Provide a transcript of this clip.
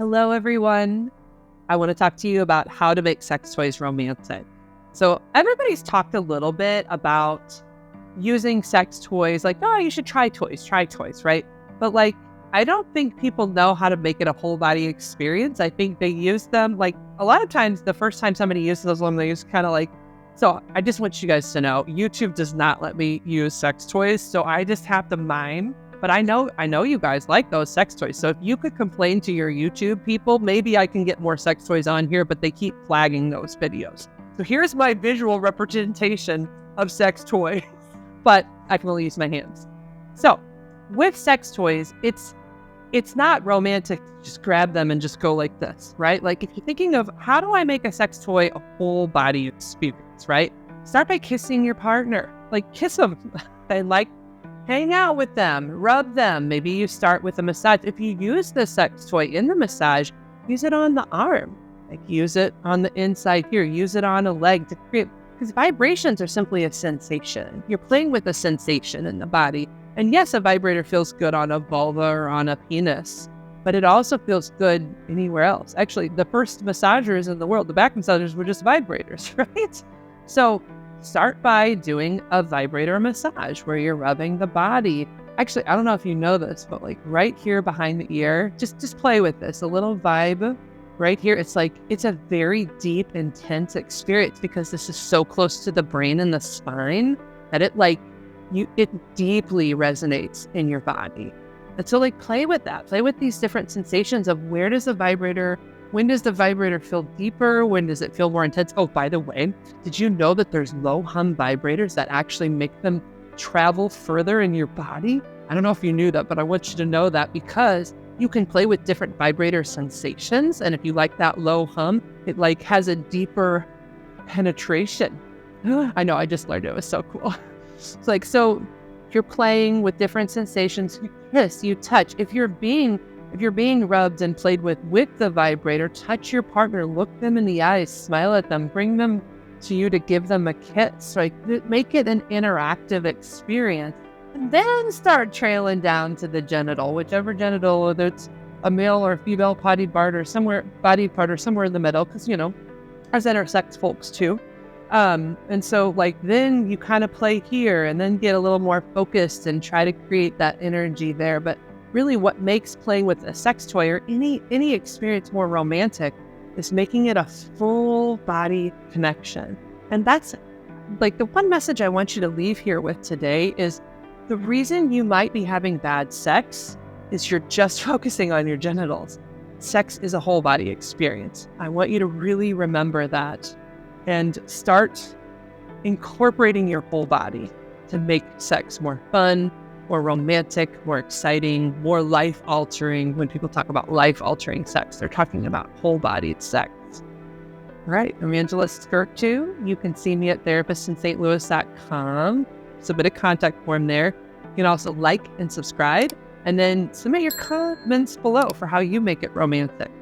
Hello, everyone. I want to talk to you about how to make sex toys romantic. So everybody's talked a little bit about using sex toys, like, oh, you should try toys, right? But I don't think people know how to make it a whole body experience. I think they use them, like, a lot of times the first time somebody uses them, they use kind of like, so I just want you guys to know, YouTube does not let me use sex toys. So I just have to mime. But I know you guys like those sex toys. So if you could complain to your YouTube people, maybe I can get more sex toys on here, but they keep flagging those videos. So here's my visual representation of sex toys, but I can only use my hands. So with sex toys, it's not romantic to just grab them and just go like this, right? Like if you're thinking of how do I make a sex toy a whole body experience, right? Start by kissing your partner, like kiss them and hang out with them, rub them. Maybe you start with a massage. If you use the sex toy in the massage, use it on the arm, like use it on the inside here, use it on a leg to create, because vibrations are simply a sensation. You're playing with a sensation in the body. And yes, a vibrator feels good on a vulva or on a penis, but it also feels good anywhere else. Actually, the first massagers in the world, the back massagers, were just vibrators, right? So start by doing a vibrator massage where you're rubbing the body. Actually, I don't know if you know this, but like right here behind the ear, just play with this, a little vibe right here. It's a very deep, intense experience because this is so close to the brain and the spine that it deeply resonates in your body. And so play with that, play with these different sensations of when does the vibrator feel deeper? When does it feel more intense? Oh, by the way, did you know that there's low hum vibrators that actually make them travel further in your body? I don't know if you knew that, but I want you to know that because you can play with different vibrator sensations. And if you like that low hum, it has a deeper penetration. I know, I just learned it was so cool. It's so if you're playing with different sensations, you kiss, you touch. If you're being rubbed and played with the vibrator, touch your partner, look them in the eyes, smile at them, bring them to you to give them a kiss, right? Make it an interactive experience. And then start trailing down to the genital, whichever genital, whether it's a male or a female body part or somewhere in the middle, because, ours intersex folks too. And so then you kind of play here and then get a little more focused and try to create that energy there. But really what makes playing with a sex toy or any experience more romantic is making it a full body connection. And that's the one message I want you to leave here with today is the reason you might be having bad sex is you're just focusing on your genitals. Sex is a whole body experience. I want you to really remember that and start incorporating your whole body to make sex more fun, more romantic, more exciting, more life-altering. When people talk about life-altering sex, they're talking about whole-bodied sex. All right, I'm Angela Skurtu. You can see me at therapistintlouis.com. Submit a contact form there. You can also like and subscribe, and then submit your comments below for how you make it romantic.